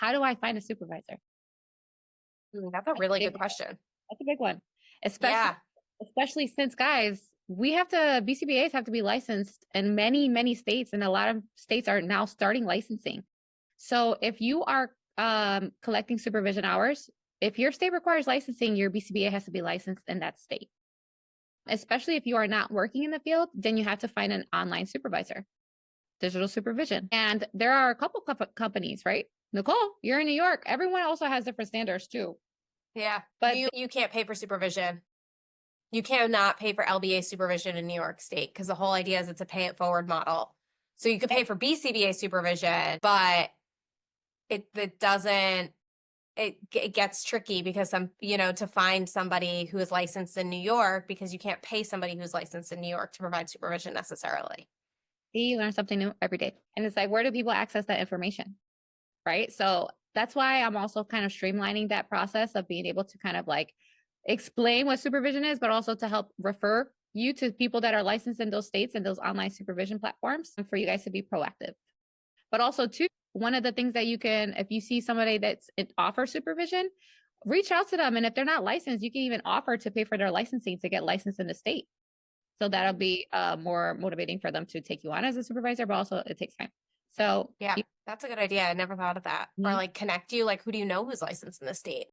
How do I find a supervisor? That's a That's a really big good one. question. That's a big one. Especially Yeah. especially since, guys, we have to BCBAs have to be licensed in many, many states, and a lot of states are now starting licensing. So if you are collecting supervision hours, if your state requires licensing, your BCBA has to be licensed in that state. Especially if you are not working in the field, then you have to find an online supervisor, digital supervision. And there are a couple companies, right? Nicole, you're in New York. Everyone also has different standards too. Yeah. But You can't pay for supervision. You cannot pay for LBA supervision in New York State because the whole idea is it's a pay it forward model. So you could pay for BCBA supervision, but it doesn't it gets tricky because to find somebody who is licensed in New York, because you can't pay somebody who's licensed in New York to provide supervision necessarily. you learn something new every day. And it's like, where do people access that information? Right. So that's why I'm also kind of streamlining that process of being able to kind of like explain what supervision is, but also to help refer you to people that are licensed in those states and those online supervision platforms, and for you guys to be proactive. But also, too, one of the things that you can, if you see somebody that's offers supervision, reach out to them. And if they're not licensed, you can even offer to pay for their licensing to get licensed in the state. So that'll be more motivating for them to take you on as a supervisor, but also it takes time. So Yeah, that's a good idea. I never thought of that. Or Mhm. like connect you, like who do you know who's licensed in the state?